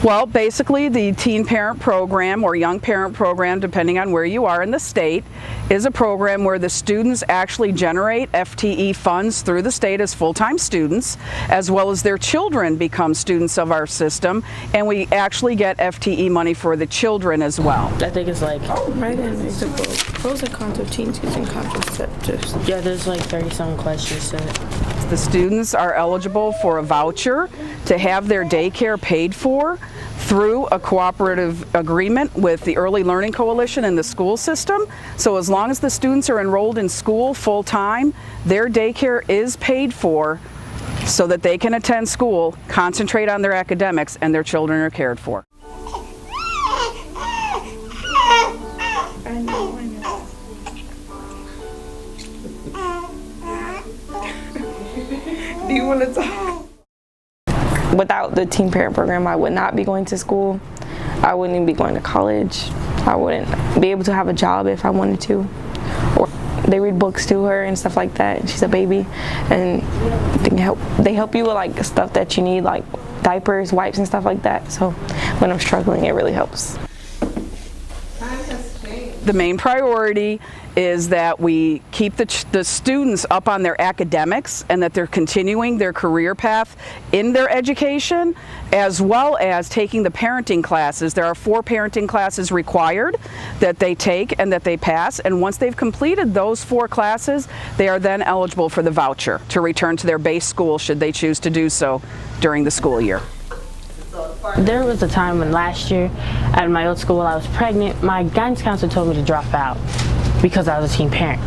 Well, basically the Teen Parent Program or Young Parent Program, depending on where you are in the state, is a program where the students actually generate FTE funds through the state as full-time students, as well as their children become students of our system, and we actually get FTE money for the children as well. I think it's like... Write an example. Pros and cons of teens using contraceptives. Yeah, there's like 30-some questions to it. The students are eligible for a voucher to have their daycare paid for through a cooperative agreement with the Early Learning Coalition and the school system. So as long as the students are enrolled in school full-time, their daycare is paid for so that they can attend school, concentrate on their academics, and their children are cared for. I know. Do you want to talk? Without the Teen Parent Program, I would not be going to school. I wouldn't even be going to college. I wouldn't be able to have a job if I wanted to. Or they read books to her and stuff like that. She's a baby, and they help you with like stuff that you need, like diapers, wipes, and stuff like that. So when I'm struggling, it really helps. The main priority is that we keep the students up on their academics and that they're continuing their career path in their education, as well as taking the parenting classes. There are 4 parenting classes required that they take and that they pass, and once they've completed those 4 classes, they are then eligible for the voucher to return to their base school should they choose to do so during the school year. There was a time when last year at my old school when I was pregnant, my guidance counselor told me to drop out because I was a teen parent.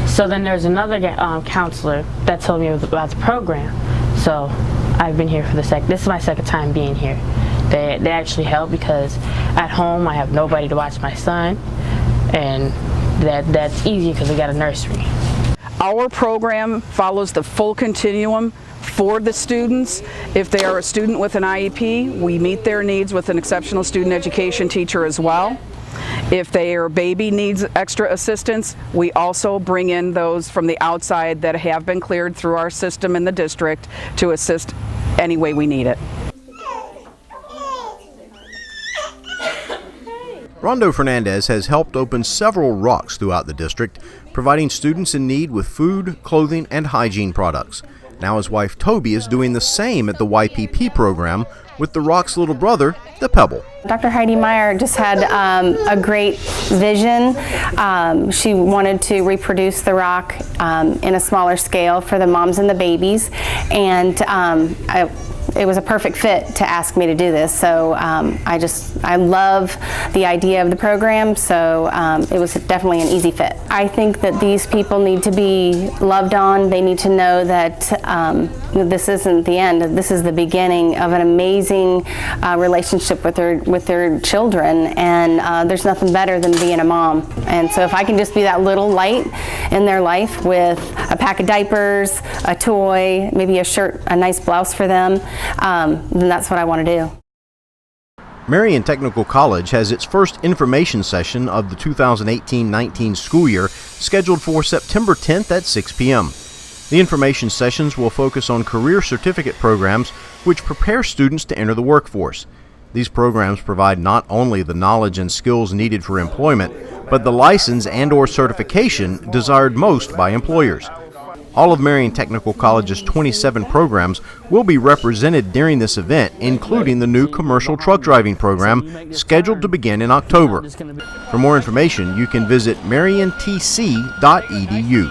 So then there's another counselor that told me about the program. So I've been here for this is my second time being here. They actually help because at home I have nobody to watch my son, and that's easy because we got a nursery. Our program follows the full continuum for the students. If they are a student with an IEP, we meet their needs with an exceptional student education teacher as well. If their baby needs extra assistance, we also bring in those from the outside that have been cleared through our system in the district to assist any way we need it. Rondo Fernandez has helped open several rocks throughout the district, providing students in need with food, clothing, and hygiene products. Now his wife Toby is doing the same at the YPP program with the rock's little brother, the Pebble. Dr. Heidi Meyer just had a great vision. She wanted to reproduce the rock in a smaller scale for the moms and the babies, and it was a perfect fit to ask me to do this. So I love the idea of the program, so it was definitely an easy fit. I think that these people need to be loved on. They need to know that this isn't the end. This is the beginning of an amazing relationship with their children, and there's nothing better than being a mom. And so if I can just be that little light in their life with a pack of diapers, a toy, maybe a shirt, a nice blouse for them, then that's what I want to do. Marian Technical College has its first information session of the 2018-19 school year scheduled for September 10th at 6 p.m. The information sessions will focus on career certificate programs which prepare students to enter the workforce. These programs provide not only the knowledge and skills needed for employment, but the license and/or certification desired most by employers. All of Marian Technical College's 27 programs will be represented during this event, including the new commercial truck driving program scheduled to begin in October. For more information, you can visit mariantc.edu.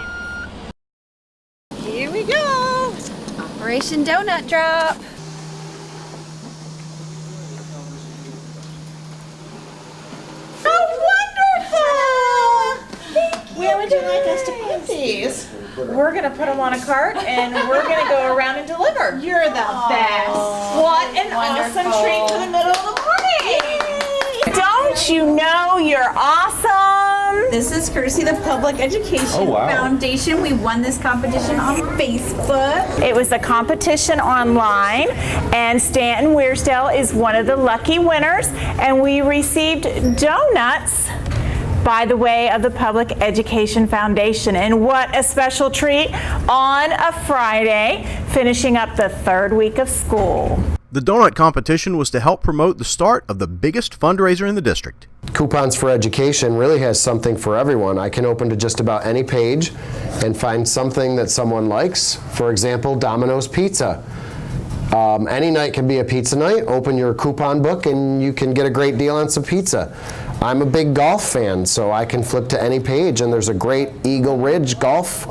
Here we go! Operation Donut Drop. Oh, wonderful! Where would you like us to put these? We're going to put them on a cart and we're going to go around and deliver. You're the best. What an awesome treat for the middle of the morning. Don't you know you're awesome? This is courtesy of the Public Education Foundation. We won this competition on Facebook. It was a competition online, and Stanton Weirsdale is one of the lucky winners, and we received donuts by the way of the Public Education Foundation. And what a special treat on a Friday, finishing up the third week of school. The donut competition was to help promote the start of the biggest fundraiser in the district. Coupons for Education really has something for everyone. I can open to just about any page and find something that someone likes. For example, Domino's Pizza. Any night can be a pizza night. Open your coupon book and you can get a great deal on some pizza. I'm a big golf fan, so I can flip to any page and there's a great Eagle Ridge golf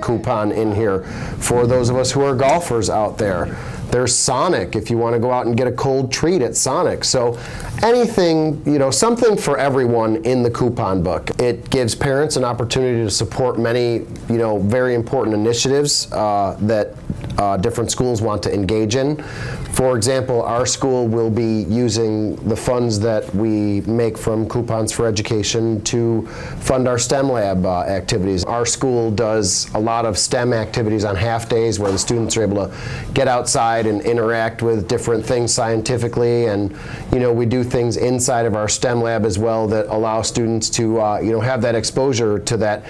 coupon in here for those of us who are golfers out there. There's Sonic if you want to go out and get a cold treat at Sonic. So anything, something for everyone in the coupon book. It gives parents an opportunity to support many, very important initiatives that different schools want to engage in. For example, our school will be using the funds that we make from Coupons for Education to fund our STEM lab activities. Our school does a lot of STEM activities on half days where the students are able to get outside and interact with different things scientifically, and we do things inside of our STEM lab as well that allow students to have that exposure to that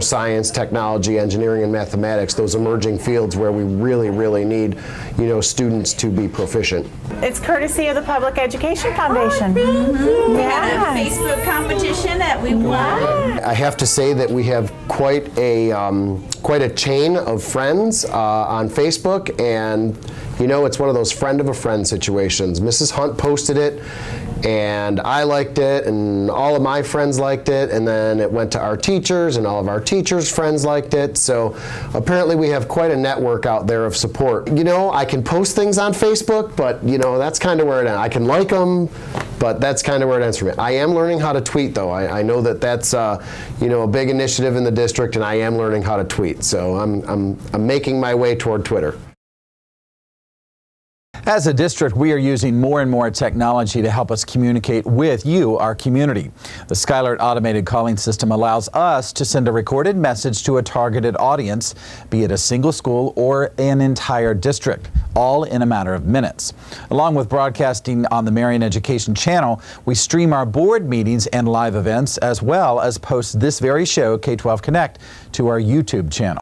science, technology, engineering, and mathematics, those emerging fields where we really need students to be proficient. It's courtesy of the Public Education Foundation. We had a Facebook competition that we won. I have to say that we have quite a chain of friends on Facebook, and it's one of those friend of a friend situations. Mrs. Hunt posted it, and I liked it, and all of my friends liked it, and then it went to our teachers, and all of our teachers' friends liked it. So apparently we have quite a network out there of support. I can post things on Facebook, but that's kind of where it ends. I can like them, but that's kind of where it ends for me. I am learning how to tweet, though. I know that that's a big initiative in the district, and I am learning how to tweet. So I'm making my way toward Twitter. As a district, we are using more and more technology to help us communicate with you, our community. The Skylert automated calling system allows us to send a recorded message to a targeted audience, be it a single school or an entire district, all in a matter of minutes. Along with broadcasting on the Marian Education channel, we stream our board meetings and live events, as well as post this very show, K12 Connect, to our YouTube channel.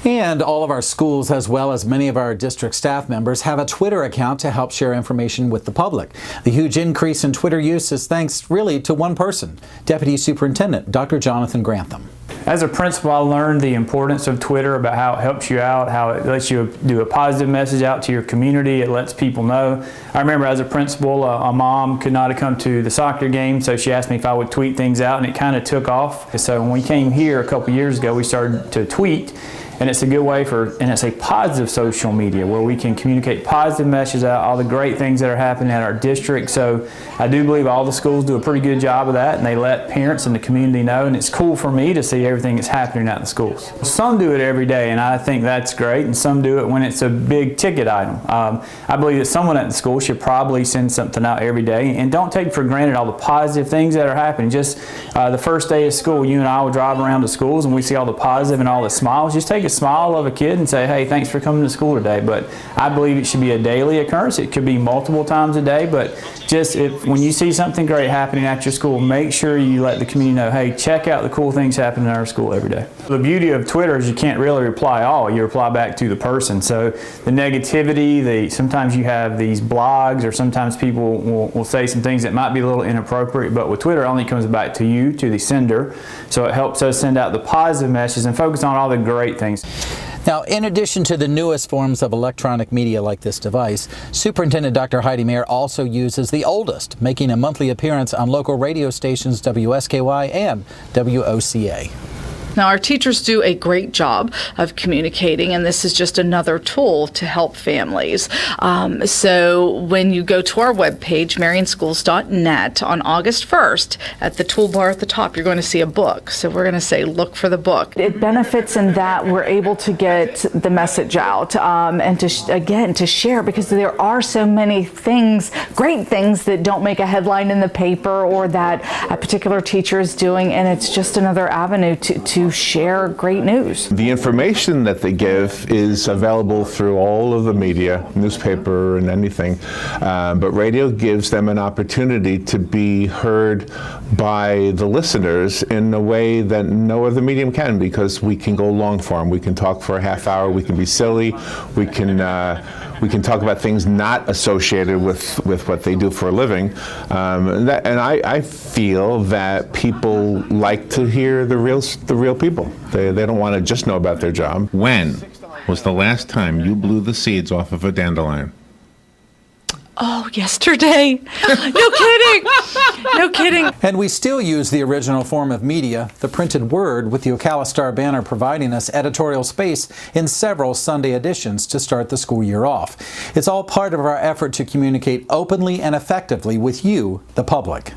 And all of our schools, as well as many of our district staff members, have a Twitter account to help share information with the public. The huge increase in Twitter use is thanks really to one person, Deputy Superintendent Dr. Jonathan Grantham. As a principal, I learned the importance of Twitter, about how it helps you out, how it lets you do a positive message out to your community. It lets people know. I remember as a principal, a mom could not have come to the soccer game, so she asked me if I would tweet things out, and it kind of took off. So when we came here a couple years ago, we started to tweet. And it's a good way and it's a positive social media where we can communicate positive messages out, all the great things that are happening at our district. So I do believe all the schools do a pretty good job of that, and they let parents and the community know, and it's cool for me to see everything that's happening out in the schools. Some do it every day, and I think that's great, and some do it when it's a big ticket item. I believe that someone at the school should probably send something out every day, and don't take for granted all the positive things that are happening. Just the first day of school, you and I will drive around to schools and we see all the positive and all the smiles. Just take a smile of a kid and say, hey, thanks for coming to school today. But I believe it should be a daily occurrence. It could be multiple times a day, but just when you see something great happening at your school, make sure you let the community know, hey, check out the cool things happening in our school every day. The beauty of Twitter is you can't really reply all. You reply back to the person. So the negativity, sometimes you have these blogs, or sometimes people will say some things that might be a little inappropriate, but with Twitter it only comes back to you, to the sender. So it helps us send out the positive messages and focus on all the great things. Now, in addition to the newest forms of electronic media like this device, Superintendent Dr. Heidi Mayer also uses the oldest, making a monthly appearance on local radio stations WSKY and WOCA. Now, our teachers do a great job of communicating, and this is just another tool to help families. So when you go to our webpage, marianschools.net, on August 1st, at the toolbar at the top, you're going to see a book. So we're going to say, look for the book. It benefits in that we're able to get the message out and to share, because there are so many things, great things, that don't make a headline in the paper or that a particular teacher is doing, and it's just another avenue to to share great news. The information that they give is available through all of the media, newspaper and anything, but radio gives them an opportunity to be heard by the listeners in a way that no other medium can, because we can go long form. We can talk for a half hour, we can be silly, we can talk about things not associated with what they do for a living, and I feel that people like to hear the real people. They don't want to just know about their job. When was the last time you blew the seeds off of a dandelion? Oh, yesterday. No kidding. No kidding. And we still use the original form of media, the printed word, with the Ocala Star banner providing us editorial space in several Sunday editions to start the school year off. It's all part of our effort to communicate openly and effectively with you, the public.